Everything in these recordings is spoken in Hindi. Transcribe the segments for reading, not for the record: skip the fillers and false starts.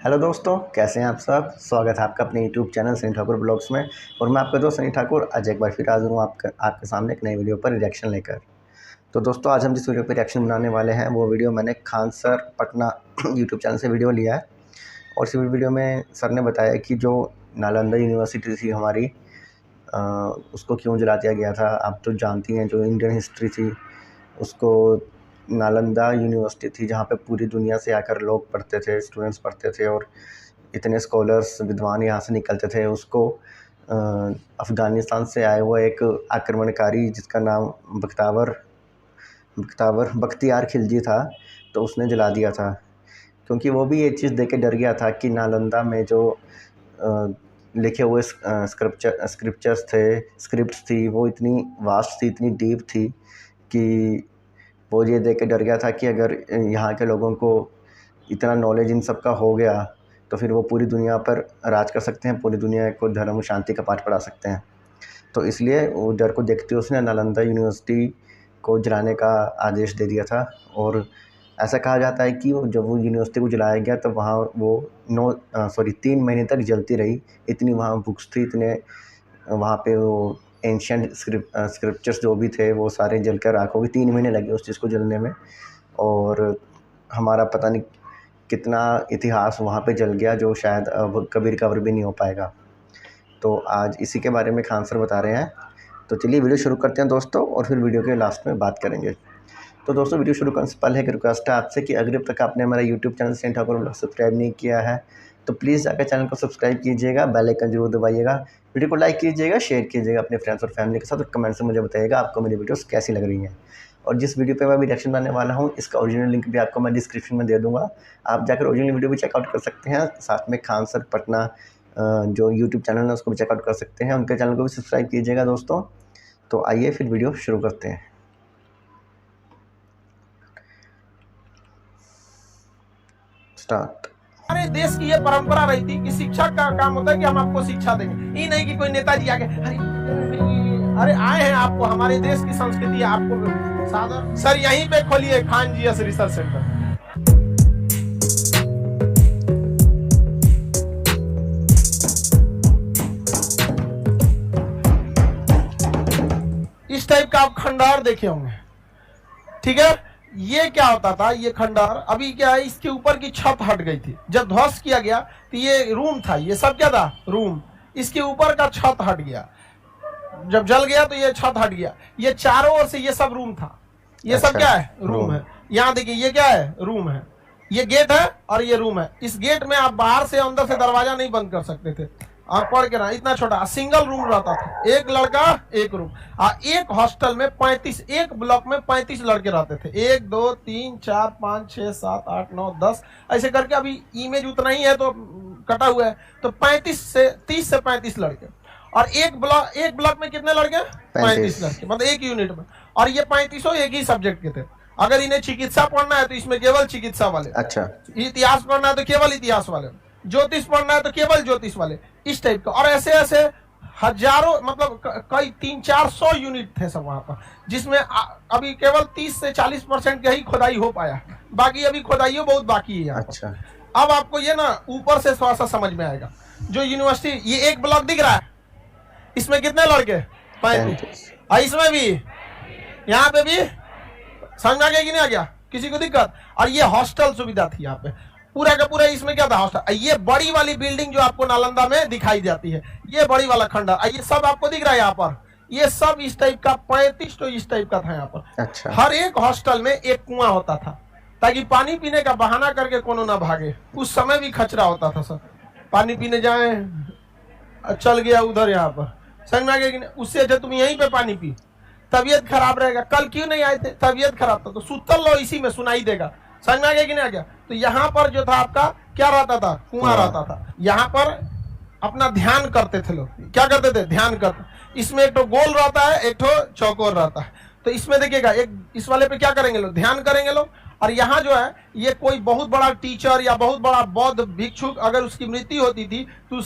हेलो दोस्तों, कैसे हैं आप सब। स्वागत है आपका अपने YouTube channel Sunny Thakur blogs में। और मैं आपका दोस्त सनी ठाकुर आज एक बार फिर हाजिर हूँ आपके सामने एक नई वीडियो पर रिएक्शन लेकर। तो दोस्तों, आज हम जिस वीडियो पर रिएक्शन बनाने वाले हैं वो वीडियो मैंने Khan sir Patna YouTube channel से वीडियो लिया है। और इस वीडियो में सर ने बताया कि जो नालंदा यूनिवर्सिटी थी हमारी, उसको क्यों जला दिया गया था। आप तो जानती हैं, जो इंडियन हिस्ट्री थी उसको नालंदा यूनिवर्सिटी थी जहाँ पे पूरी दुनिया से आकर लोग पढ़ते थे, स्टूडेंट्स पढ़ते थे और इतने स्कॉलर्स विद्वान यहाँ से निकलते थे। उसको अफ़गानिस्तान से आए हुआ एक आक्रमणकारी जिसका नाम बख्तियार खिलजी था, तो उसने जला दिया था। क्योंकि वो भी ये चीज़ देख के डर गया था कि नालंदा में जो लिखे हुए स्क्रिप्ट्स थी वो इतनी वास्ट थी, इतनी डीप थी कि वो ये देख के डर गया था कि अगर यहाँ के लोगों को इतना नॉलेज इन सब का हो गया तो फिर वो पूरी दुनिया पर राज कर सकते हैं, पूरी दुनिया को धर्म शांति का पाठ पढ़ा सकते हैं। तो इसलिए वो डर को देखते हुए उसने नालंदा यूनिवर्सिटी को जलाने का आदेश दे दिया था। और ऐसा कहा जाता है कि जब वो यूनिवर्सिटी को जलाया गया तो वहाँ वो 3 महीने तक जलती रही। इतनी वहाँ बुक्स थी, इतने वहाँ पे वो एंशिएंट स्क्रिप्चर्स जो भी थे वो सारे जलकर राख हो गए। 3 महीने लगे उस चीज़ को जलने में। और हमारा पता नहीं कितना इतिहास वहाँ पे जल गया जो शायद अब कभी रिकवर भी नहीं हो पाएगा। तो आज इसी के बारे में खान सर बता रहे हैं। तो चलिए वीडियो शुरू करते हैं दोस्तों, और फिर वीडियो के लास्ट में बात करेंगे। तो दोस्तों, वीडियो शुरू करने से पहले एक रिक्वेस्ट है आपसे कि अगर अब तक आपने हमारा YouTube channel Sunny Thakur blog subscribe नहीं किया है तो प्लीज़ जाकर चैनल को सब्सक्राइब कीजिएगा, बेल आइकन जरूर दबाइएगा, वीडियो को लाइक कीजिएगा, शेयर कीजिएगा अपने फ्रेंड्स और फैमिली के साथ, और कमेंट से मुझे बताइएगा आपको मेरी वीडियोस कैसी लग रही हैं। और जिस वीडियो पे मैं भी रिएक्शन बनाने वाला हूँ इसका ओरिजिनल लिंक भी आपको मैं डिस्क्रिप्शन में दे दूँगा। आप जाकर ओरिजिनल वीडियो भी चेकआउट कर सकते हैं। साथ में खान सर पटना जो यूट्यूब चैनल है उसको भी चेकआउट कर सकते हैं, उनके चैनल को भी सब्सक्राइब कीजिएगा दोस्तों। तो आइए फिर वीडियो शुरू करते हैं। स्टार्ट। हमारे देश की ये परंपरा रही थी कि शिक्षक का काम होता है कि हम आपको शिक्षा देंगे। ये नहीं कि कोई नेताजी आके अरे आए हैं आपको हमारे देश की संस्कृति आपको सादर। सर यहीं पे खोलिए खान जी रिसर्च सेंटर। इस टाइप का आप खंडार देखे होंगे, ठीक है। ये क्या होता था, ये खंडार अभी क्या है, इसके ऊपर की छत हट गई थी। जब ध्वस्त किया गया तो ये रूम था, ये सब क्या था, रूम। इसके ऊपर का छत हट गया, जब जल गया तो ये छत हट गया। ये चारों ओर से ये सब रूम था। ये सब क्या है, रूम है। यहाँ देखिए ये क्या है, रूम है। ये गेट है और ये रूम है। इस गेट में आप बाहर से अंदर से दरवाजा नहीं बंद कर सकते थे। आप पढ़ के ना, इतना छोटा सिंगल रूम रहता था, एक लड़का एक रूम। एक हॉस्टल में 35, एक ब्लॉक में 35 लड़के रहते थे। 1 2 3 4 5 6 7 8 9 10 ऐसे करके। अभी इमेज उतना ही है तो कटा हुआ है, तो 30 से 35 लड़के। और एक ब्लॉक में कितने लड़के, 35 लड़के, मतलब एक यूनिट में। और ये 35 एक ही सब्जेक्ट के थे। अगर इन्हें चिकित्सा पढ़ना है तो इसमें केवल चिकित्सा वाले, अच्छा। इतिहास पढ़ना है तो केवल इतिहास वाले, ज्योतिष पढ़ना है तो केवल ज्योतिष वाले, इस टाइप का। और ऐसे ऐसे हजारों, मतलब कई 300-400 यूनिट थे सब वहां पर, जिसमें अभी केवल 30 से 40% का ही खुदाई हो पाया, बाकी अभी खुदाई बहुत बाकी है। अच्छा। अब आपको ये ना ऊपर से थोड़ा सा समझ में आएगा। जो यूनिवर्सिटी, ये एक ब्लॉक दिख रहा है, इसमें कितने लड़के, 35। इसमें भी, यहाँ पे भी समझ में आ गया कि नहीं आ गया, किसी को दिक्कत। और ये हॉस्टल सुविधा थी यहाँ पे पूरा का पूरा। इसमें क्या था, हॉस्टल। ये बड़ी वाली बिल्डिंग जो आपको नालंदा में दिखाई जाती है, ये बड़ी वाला खंडर, ये सब आपको दिख रहा है यहाँ पर, ये सब इस टाइप का 35 तो इस टाइप का था यहाँ पर। अच्छा। हर एक हॉस्टल में एक कुआं होता था, ताकि पानी पीने का बहाना करके कोनो ना भागे। उस समय भी खचरा होता था सर, पानी पीने जाए, चल गया उधर, यहाँ पर समझ में आ गया कि नहीं। उससे अच्छा तुम यहीं पे पानी पी, तबीयत खराब रहेगा। कल क्यों नहीं आए थे, तबीयत खराब था, तो सुतल लो इसी में, सुनाई देगा। समझ में आ गया कि नहीं आ गया। तो यहाँ पर जो था आपका क्या रहता था, कुआं रहता था। यहाँ पर अपना ध्यान करते थे लोग। क्या करते थे, ध्यान करते। इसमें एक तो गोल रहता है, एक तो चौकोर रहता है। तो इसमें देखिएगा, एक इस वाले पे क्या करेंगे लोग, ध्यान करेंगे लोग। और यहाँ जो है ये कोई बहुत बड़ा टीचर या बहुत बड़ा बौद्ध भिक्षुक अगर उसकी मृत्यु होती थी तो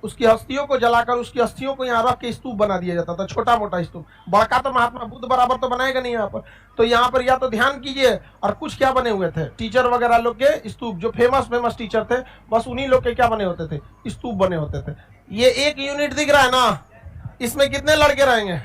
उसकी अस्थियों को जलाकर उसकी अस्थियों को यहाँ रख के स्तूप बना दिया जाता था, छोटा मोटा स्तूप। बड़का तो महात्मा बुद्ध बराबर तो बनाएगा नहीं यहाँ पर। तो यहाँ पर या तो ध्यान कीजिए, और कुछ क्या बने हुए थे टीचर वगैरह लोग के स्तूप, जो फेमस टीचर थे बस उन्हीं लोग के क्या बने होते थे, स्तूप बने होते थे। ये एक यूनिट दिख रहा है ना, इसमें कितने लड़के रहेंगे,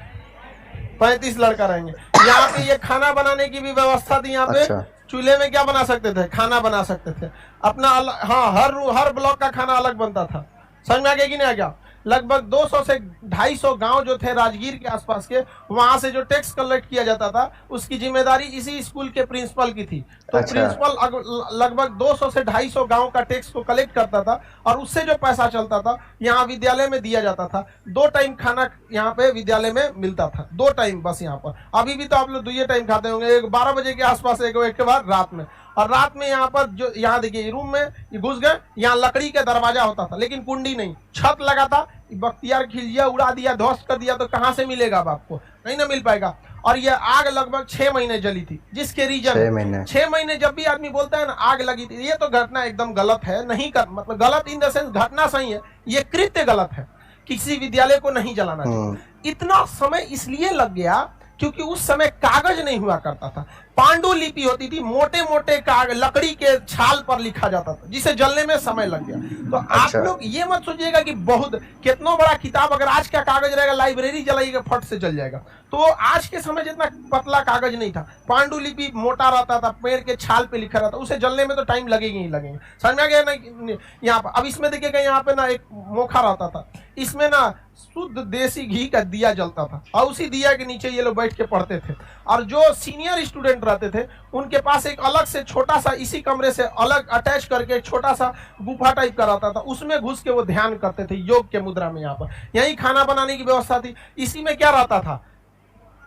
35 लड़का रहेंगे। यहाँ पे ये खाना बनाने की भी व्यवस्था थी। यहाँ पे अच्छा। चूल्हे में क्या बना सकते थे, खाना बना सकते थे अपना हाँ, हर ब्लॉक का खाना अलग बनता था। समझ में आ गया कि नहीं आ गया? लगभग 200 से 250 गांव जो थे राजगीर के आसपास के, वहां से जो टैक्स कलेक्ट किया जाता था उसकी जिम्मेदारी इसी स्कूल के प्रिंसिपल की थी। तो अच्छा। प्रिंसिपल लगभग 200 से 250 गांव का टैक्स को कलेक्ट करता था, और उससे जो पैसा चलता था यहाँ विद्यालय में दिया जाता था। 2 टाइम खाना यहाँ पे विद्यालय में मिलता था, 2 टाइम बस। यहाँ पर अभी भी तो आप लोग 2 टाइम खाते होंगे, एक 12 बजे के आसपास, एक के बाद रात में। और रात में यहाँ पर जो यहाँ देखिए रूम में घुस गए, यहाँ लकड़ी का दरवाजा होता था लेकिन कुंडी नहीं, छत लगा था। बख्तियार खिलजिया उड़ा दिया, ध्वस्त कर दिया, तो कहाँ से मिलेगा अब आपको, नहीं ना मिल पाएगा। और ये आग लगभग 6 महीने जली थी, जिसके रीजन 6 महीने जब भी आदमी बोलता है ना आग लगी थी, ये तो घटना एकदम गलत है। नहीं कर मतलब गलत इन द सेंस, घटना सही है, ये कृत्य गलत है। किसी विद्यालय को नहीं जलाना चाहिए। इतना समय इसलिए लग गया क्योंकि उस समय कागज नहीं हुआ करता था, पांडुलिपि होती थी, मोटे मोटे कागज लकड़ी के छाल पर लिखा जाता था, जिसे जलने में समय लग गया। तो अच्छा। आप लोग ये मत सोचिएगा कि बहुत कितना बड़ा किताब अगर आज का कागज रहेगा, लाइब्रेरी जलाइएगा फट से जल जाएगा। तो आज के समय जितना पतला कागज नहीं था, पांडुलिपि मोटा रहता था, पेड़ के छाल पे लिखा रहता, उसे जलने में तो टाइम लगेगा ही लगेगा। समझ में आ गया ना? यहाँ पर अब इसमें देखिएगा, यहाँ पे ना एक मोखा रहता था, इसमें ना शुद्ध देसी घी का दिया जलता था, और उसी दिया के नीचे ये लोग बैठ के पढ़ते थे। और जो सीनियर स्टूडेंट रहते थे उनके पास एक अलग से छोटा सा, इसी कमरे से अलग अटैच करके एक छोटा सा गुफा टाइप का रहता था, उसमें घुस के वो ध्यान करते थे योग के मुद्रा में। यहाँ पर यही खाना बनाने की व्यवस्था थी। इसी में क्या रहता था,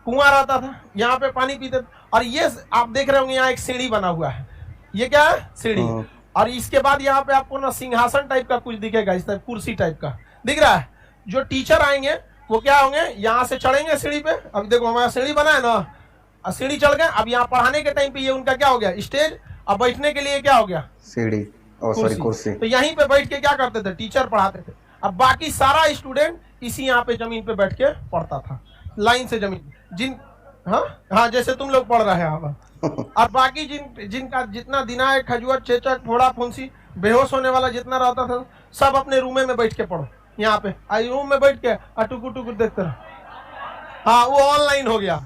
कुआं रहता था, यहाँ पे पानी पीते थे। और ये आप देख रहे होंगे यहाँ एक सीढ़ी बना हुआ है, ये क्या है, सीढ़ी। और इसके बाद यहाँ पे आपको ना सिंहासन टाइप का कुछ दिखेगा, इस टाइप कुर्सी टाइप का दिख रहा है। जो टीचर आएंगे वो क्या होंगे, यहाँ से चढ़ेंगे सीढ़ी पे। अब देखो हमारा सीढ़ी बना है ना, सीढ़ी चढ़ गए। अब यहाँ पढ़ाने के टाइम पे ये उनका क्या हो गया, स्टेज। अब बैठने के लिए क्या हो गया, सीढ़ी, कुर्सी। तो यहीं पे बैठ के क्या करते थे, टीचर पढ़ाते थे। अब बाकी सारा स्टूडेंट इसी यहाँ पे जमीन पे बैठ के पढ़ता था, लाइन से जमीन। हाँ जैसे तुम लोग पढ़ रहे हैं। और बाकी जिनका जितना दिनाए, खजुआर, चेचक, फोड़ा, फुंसी, बेहोश होने वाला जितना रहता था, सब अपने रूमे में बैठ के पढ़ो। यहाँ पे आई रूम में बैठ के टुकुर टुकुर देखते रहो। हाँ वो ऑनलाइन हो गया।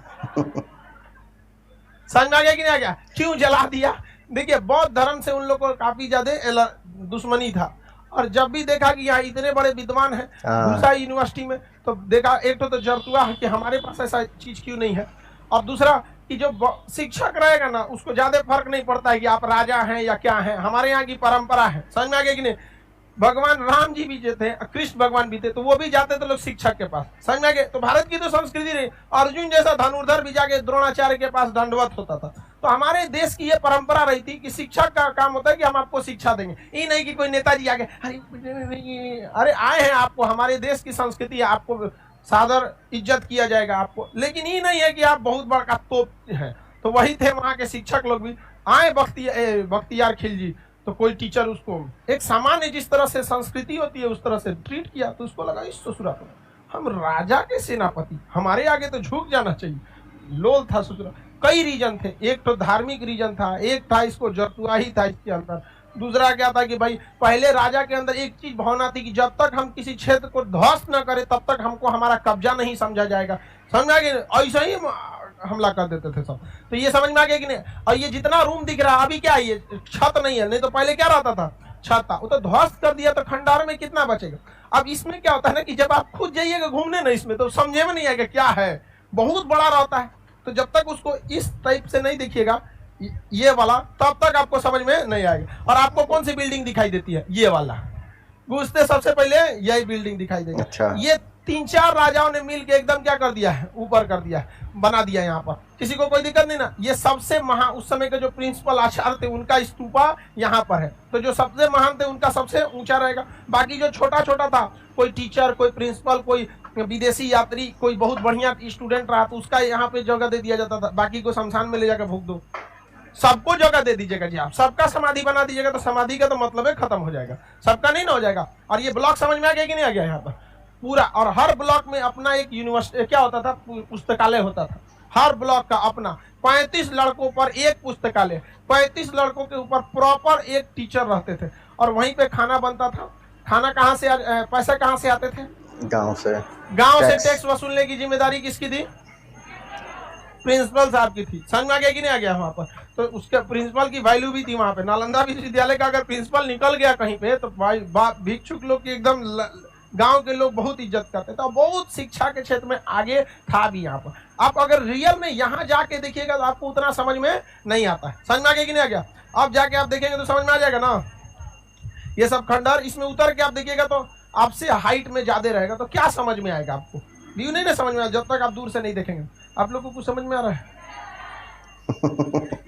समझ में आ गया कि नहीं आ गया? क्यों जला दिया? देखिए बौद्ध धर्म से उन लोग को काफी ज्यादा दुश्मनी था, और जब भी देखा कि यहाँ इतने बड़े विद्वान हैं दूसरा यूनिवर्सिटी में, तो देखा एक तो जरतुआ है कि हमारे पास ऐसा चीज क्यों नहीं है, और दूसरा कि जो शिक्षक रहेगा ना उसको ज्यादा फर्क नहीं पड़ता है कि आप राजा हैं या क्या हैं, हमारे यहाँ की परंपरा है। समझ में आ गया कि नहीं? भगवान राम जी भी जो थे, कृष्ण भगवान भी थे, तो वो भी जाते थे लोग शिक्षक के पास। समझ में आ गया? तो भारत की तो संस्कृति रही, अर्जुन जैसा धनुर्धर भी जाके द्रोणाचार्य के पास दंडवत होता था। तो हमारे देश की ये परंपरा रही थी कि शिक्षक का काम होता है कि हम आपको शिक्षा देंगे, ये नहीं कि कोई नेताजी आगे अरे आए हैं, आपको हमारे देश की संस्कृति है, आपको सादर इज्जत किया जाएगा आपको, लेकिन ये नहीं है कि आप बहुत बड़ा तोप है। तो वही थे वहां के शिक्षक लोग भी। आए बख्तियार खिलजी, तो कोई टीचर उसको एक सामान्य जिस तरह से संस्कृति होती है उस तरह से ट्रीट किया, तो उसको लगा इस ससुरा हम राजा के सेनापति, हमारे आगे तो झुक जाना चाहिए। लोल था ससुरा। कई रीजन थे, एक तो धार्मिक रीजन था, एक था इसको जरतुआ ही था इसके अंदर, दूसरा क्या था कि भाई पहले राजा के अंदर एक चीज भावना थी कि जब तक हम किसी क्षेत्र को ध्वस्त न करें तब तक हमको हमारा कब्जा नहीं समझा जाएगा। समझ में आ गया? ऐसा ही हमला कर देते थे सब। तो ये समझ में आ गया कि नहीं? और ये जितना रूम दिख रहा है अभी क्या है, ये छत नहीं है, नहीं तो पहले क्या रहता था, छत था, वो तो ध्वस्त कर दिया, तो खंडार में कितना बचेगा। अब इसमें क्या होता है ना कि जब आप खुद जाइएगा घूमने ना इसमें, तो समझे में नहीं आएगा क्या है, बहुत बड़ा रहता है। तो जब तक उसको इस टाइप से नहीं देखिएगा ये वाला, तब तक आपको समझ में नहीं आएगा। और आपको कौन सी बिल्डिंग दिखाई देती है, ये वाला, घुसते सबसे पहले यही बिल्डिंग दिखाई देगा। अच्छा। ये 3-4 राजाओं ने मिल के एकदम क्या कर दिया है, ऊपर कर दिया है, बना दिया यहाँ पर, किसी को कोई दिक्कत नहीं ना। ये सबसे महान उस समय के जो प्रिंसिपल आचार्य थे उनका स्तूपा यहाँ पर है, तो जो सबसे महान थे उनका सबसे ऊंचा रहेगा। बाकी जो छोटा छोटा था, कोई टीचर, कोई प्रिंसिपल, कोई विदेशी यात्री कोई बहुत बढ़िया स्टूडेंट रहा तो उसका यहाँ पे जगह दे दिया जाता था, बाकी को शमशान में ले जाकर फूंक दो। सबको जगह दे दीजिएगा जी, आप सबका समाधि बना दीजिएगा तो समाधि का तो मतलब है खत्म हो जाएगा, सबका नहीं ना हो जाएगा। और ये ब्लॉक समझ में आ गया कि नहीं आ गया यहाँ पर पूरा। और हर ब्लॉक में अपना एक यूनिवर्सिटी क्या होता था, पुस्तकालय होता था हर ब्लॉक का अपना। 35 लड़कों पर एक पुस्तकालय, 35 लड़कों के ऊपर प्रॉपर एक टीचर रहते थे, और वहीं पे खाना बनता था। खाना कहाँ से पैसा कहाँ से आते थे? गांव से। टैक्स वसूलने की जिम्मेदारी किसकी थी? प्रिंसिपल साहब की थी। समझ में आ गया कि नहीं आ गया वहां पर? तो उसके प्रिंसिपल की वैल्यू भी थी वहां पे। नालंदा विश्वविद्यालय का अगर प्रिंसिपल निकल गया कहीं पे तो भिक्षुक लोग की एकदम गांव के लोग बहुत इज्जत करते थे, और बहुत शिक्षा के क्षेत्र में आगे था भी यहाँ पर। आप अगर रियल में यहाँ जाके देखिएगा तो आपको उतना समझ में नहीं आता है। समझ में आ गया कि नहीं आ गया? अब जाके आप देखेंगे तो समझ में आ जाएगा ना। ये सब खंडहर, इसमें उतर के आप देखिएगा तो आपसे हाइट में ज्यादा रहेगा, तो क्या समझ में आएगा आपको? व्यू नहीं ना समझ में आएगा जब तक आप दूर से नहीं देखेंगे। आप लोग को कुछ समझ में आ रहा है?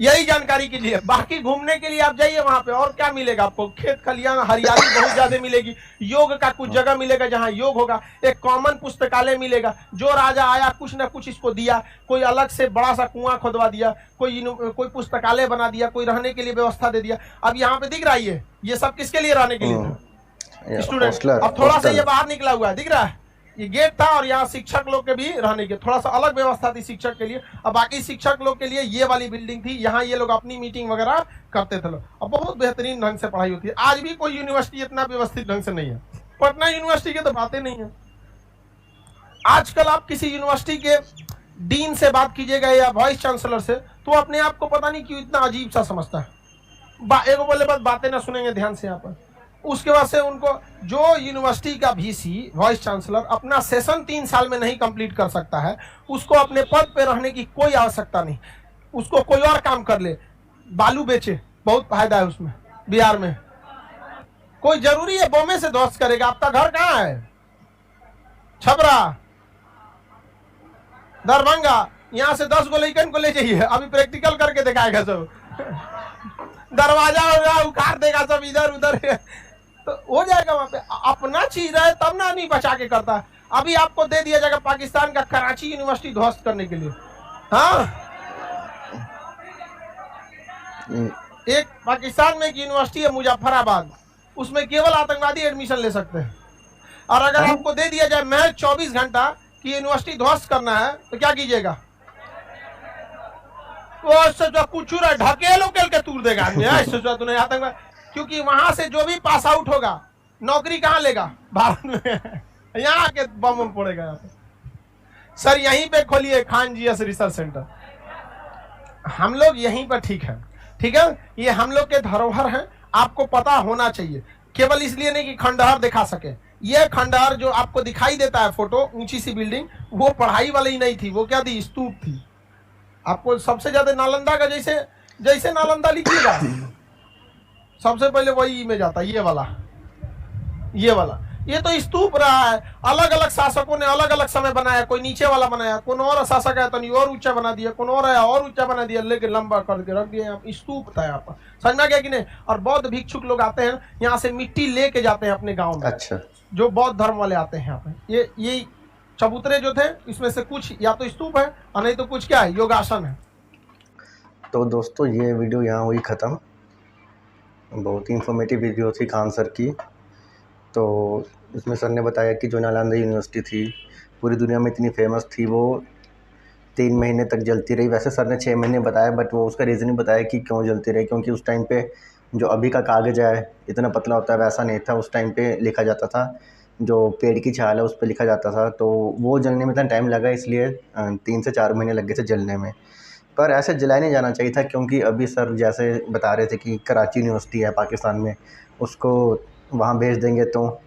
यही जानकारी के लिए, बाकी घूमने के लिए आप जाइए वहां पे, और क्या मिलेगा आपको? खेत खलियान, हरियाली बहुत ज्यादा मिलेगी। योग का कुछ जगह मिलेगा जहां योग होगा। एक कॉमन पुस्तकालय मिलेगा, जो राजा आया कुछ ना कुछ इसको दिया। कोई अलग से बड़ा सा कुआं खोदवा दिया, कोई पुस्तकालय बना दिया, कोई रहने के लिए व्यवस्था दे दिया। अब यहाँ पे दिख रहा है ये सब किसके लिए? रहने के लिए स्टूडेंट। अब थोड़ा सा ये बाहर निकला हुआ है, दिख रहा है? ये गेट था, और यहाँ शिक्षक लोग के भी रहने के थोड़ा सा अलग व्यवस्था थी शिक्षक के लिए। अब बाकी शिक्षक लोग के लिए ये वाली बिल्डिंग थी, यहाँ ये लोग अपनी मीटिंग वगैरह करते थे लोग। अब बहुत बेहतरीन ढंग से पढ़ाई होती है। आज भी कोई यूनिवर्सिटी इतना व्यवस्थित ढंग से नहीं है। पटना यूनिवर्सिटी की तो बातें नहीं है। आजकल आप किसी यूनिवर्सिटी के डीन से बात कीजिएगा या वाइस चांसलर से, तो अपने आप को पता नहीं क्यों इतना अजीब सा समझता है। एक बोले बस बातें ना सुनेंगे ध्यान से यहाँ पर। उसके बाद से उनको जो यूनिवर्सिटी का वीसी वाइस चांसलर अपना सेशन 3 साल में नहीं कंप्लीट कर सकता है, उसको अपने पद पे रहने की कोई आवश्यकता नहीं। उसको कोई और काम कर ले, बालू बेचे, बहुत फायदा है उसमें। बिहार में कोई जरूरी है बॉम्बे से ध्वस्त करेगा? आपका घर कहाँ है? छपरा, दरभंगा, यहाँ से 10 गो लड़कन को ले जाइए, अभी प्रैक्टिकल करके दिखाएगा सब। दरवाजा उखाड़ देगा सब इधर उधर, तो हो जाएगा वहां पे। अपना चीज है तब ना नहीं बचा के करता है। अभी आपको दे दिया जाएगा पाकिस्तान का कराची यूनिवर्सिटी ध्वस्त करने के लिए। हाँ, एक पाकिस्तान में एक यूनिवर्सिटी है मुजफ्फराबाद, उसमें केवल आतंकवादी एडमिशन ले सकते हैं। और अगर आपको दे दिया जाए महज 24 घंटा कि यूनिवर्सिटी ध्वस्त करना है, तो क्या कीजिएगा? कुछ ढकेलो के तूर देगा तूने आतंकवाद। क्योंकि वहां से जो भी पास आउट होगा नौकरी कहाँ लेगा? भारत में। यहाँ के बम पड़ेगा यहाँ पे। सर यहीं पे खोलिए खान जीएस रिसर्च सेंटर। हम लोग यहीं पर ठीक है, ठीक है। ये हम लोग के धरोहर हैं, आपको पता होना चाहिए। केवल इसलिए नहीं कि खंडहर दिखा सके। ये खंडहर जो आपको दिखाई देता है फोटो, ऊंची सी बिल्डिंग, वो पढ़ाई वाली ही नहीं थी, वो क्या थी? स्तूप थी। आपको सबसे ज्यादा नालंदा का जैसे नालंदा लिखिएगा सबसे पहले वही में जाता है, ये वाला। ये तो स्तूप रहा है। अलग अलग शासकों ने अलग अलग समय बनाया, कोई नीचे वाला बनाया, कौन और शासक है तो और ऊंचा बना दिया, कौन और आया और ऊंचा बना दिया, लेके लंबा करके रख दिया। स्तूप था यहाँ पर, समझ में गया कि नहीं? और बौद्ध भिक्षुक लोग आते हैं यहाँ से, मिट्टी लेके जाते हैं अपने गाँव में। अच्छा, जो बौद्ध धर्म वाले आते हैं यहाँ पे, ये चबूतरे जो थे इसमें से कुछ या तो स्तूप है और नहीं तो कुछ क्या है, योगासन है। तो दोस्तों ये वीडियो यहाँ हुई ख़त्म। बहुत ही इंफॉर्मेटिव वीडियो थी खान सर की। तो इसमें सर ने बताया कि जो नालंदा यूनिवर्सिटी थी पूरी दुनिया में इतनी फेमस थी, वो 3 महीने तक जलती रही। वैसे सर ने 6 महीने बताया, बट वो उसका रीज़न ही बताया कि क्यों जलती रही। क्योंकि उस टाइम पे जो अभी का कागज़ है इतना पतला होता है, वैसा नहीं था। उस टाइम पे लिखा जाता था, जो पेड़ की छाल है उस पर लिखा जाता था। तो वो जलने में इतना टाइम लगा, इसलिए 3 से 4 महीने लग गए थे जलने में। पर ऐसे जलाया नहीं जाना चाहिए था, क्योंकि अभी सर जैसे बता रहे थे कि कराची यूनिवर्सिटी है पाकिस्तान में, उसको वहाँ भेज देंगे। तो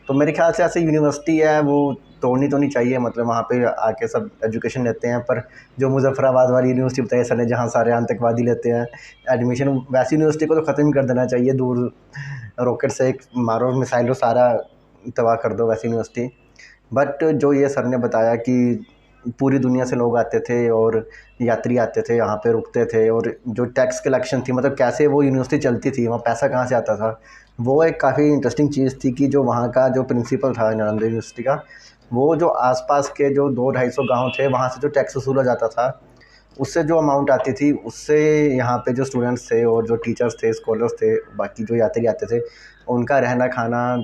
मेरे ख्याल से ऐसे यूनिवर्सिटी है वो तोड़नी तो नहीं चाहिए, मतलब वहाँ पे आके सब एजुकेशन लेते हैं। पर जो मुजफ्फराबाद वाली यूनिवर्सिटी बताई सर ने, जहाँ सारे आतंकवादी लेते हैं एडमिशन, वैसी यूनिवर्सिटी को तो ख़त्म कर देना चाहिए। दूर रॉकेट से एक मारो, मिसाइलों सारा तबाह कर दो वैसी यूनिवर्सिटी। बट जो ये सर ने बताया कि पूरी दुनिया से लोग आते थे और यात्री आते थे, यहाँ पे रुकते थे, और जो टैक्स कलेक्शन थी, मतलब कैसे वो यूनिवर्सिटी चलती थी, वहाँ पैसा कहाँ से आता था, वो एक काफ़ी इंटरेस्टिंग चीज़ थी। कि जो वहाँ का जो प्रिंसिपल था नालंदा यूनिवर्सिटी का, वो जो आसपास के जो 200-250 गांव थे वहाँ से जो टैक्स वसूला जाता था, उससे जो अमाउंट आती थी उससे यहाँ पे जो स्टूडेंट्स थे और जो टीचर्स थे, स्कॉलर्स थे, बाकी जो यात्री आते थे, उनका रहना खाना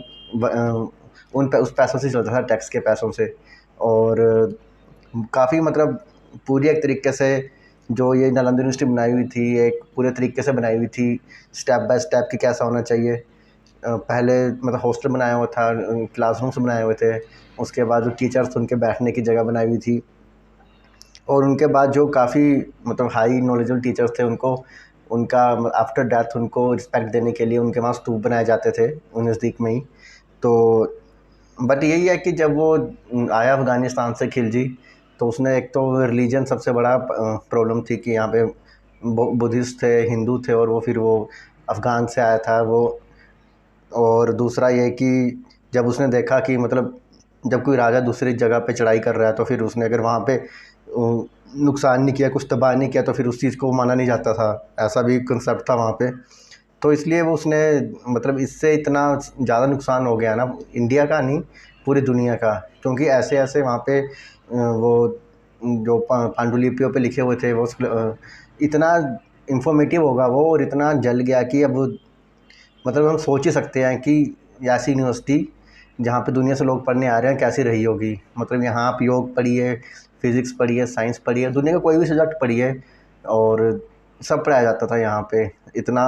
उस पैसों से चलता था, टैक्स के पैसों से। और काफ़ी मतलब पूरी एक तरीके से जो ये नालंदा यूनिवर्सिटी बनाई हुई थी, एक पूरे तरीके से बनाई हुई थी, स्टेप बाय स्टेप कि कैसा होना चाहिए। पहले मतलब हॉस्टल बनाया हुआ था, क्लासरूम्स बनाए हुए थे, उसके बाद जो टीचर्स उनके बैठने की जगह बनाई हुई थी, और उनके बाद जो काफ़ी मतलब हाई नॉलेजेबल टीचर्स थे उनको उनका आफ्टर डेथ उनको रिस्पेक्ट देने के लिए उनके वहाँ स्तूप बनाए जाते थे उन नज़दीक में ही। तो बट यही है कि जब वो आया अफ़गानिस्तान से खिलजी, तो उसने एक तो रिलीजन सबसे बड़ा प्रॉब्लम थी कि यहाँ पे बुद्धिस्ट थे, हिंदू थे, और वो फिर वो अफ़गान से आया था वो। और दूसरा ये कि जब उसने देखा कि मतलब जब कोई राजा दूसरी जगह पे चढ़ाई कर रहा है तो फिर उसने अगर वहाँ पे नुकसान नहीं किया, कुछ तबाह नहीं किया, तो फिर उस चीज़ को माना नहीं जाता था। ऐसा भी कंसेप्ट था वहाँ पे। तो इसलिए वो उसने मतलब इससे इतना ज़्यादा नुकसान हो गया ना, इंडिया का नहीं पूरी दुनिया का, क्योंकि ऐसे ऐसे वहाँ पे वो जो पांडुलिपियों पे लिखे हुए थे वो इतना इंफॉर्मेटिव होगा वो, और इतना जल गया कि अब मतलब हम सोच ही सकते हैं कि ऐसी यूनिवर्सिटी जहाँ पे दुनिया से लोग पढ़ने आ रहे हैं कैसी रही होगी। मतलब यहाँ आप योग पढ़िए, फिज़िक्स पढ़िए, साइंस पढ़िए, दुनिया का कोई भी सब्जेक्ट पढ़िए, और सब पढ़ाया जाता था यहाँ पे। इतना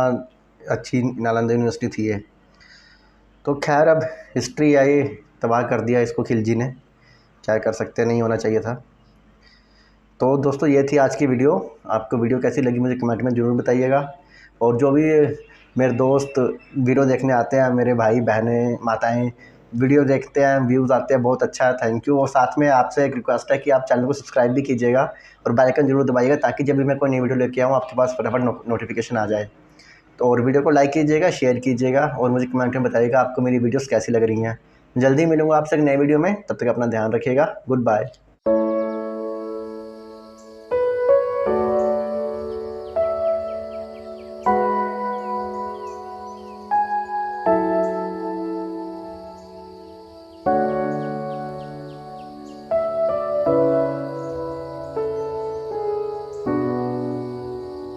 अच्छी नालंदा यूनिवर्सिटी थी ये। तो खैर अब हिस्ट्री आई, तबाह कर दिया इसको खिलजी ने, क्या कर सकते, नहीं होना चाहिए था। तो दोस्तों ये थी आज की वीडियो। आपको वीडियो कैसी लगी मुझे कमेंट में ज़रूर बताइएगा। और जो भी मेरे दोस्त वीडियो देखने आते हैं, मेरे भाई बहनें माताएं वीडियो देखते हैं, व्यूज़ आते हैं, बहुत अच्छा है, थैंक यू। और साथ में आपसे एक रिक्वेस्ट है कि आप चैनल को सब्सक्राइब भी कीजिएगा और बेल आइकन जरूर दबाइएगा, ताकि जब भी मैं कोई नई वीडियो लेके आऊँ आपके पास फटाफट नोटिफिकेशन आ जाए। तो और वीडियो को लाइक कीजिएगा, शेयर कीजिएगा, और मुझे कमेंट में बताइएगा आपको मेरी वीडियोस कैसी लग रही हैं। जल्दी मिलूंगा आपसे एक नई वीडियो में, तब तक अपना ध्यान रखिएगा। Good bye.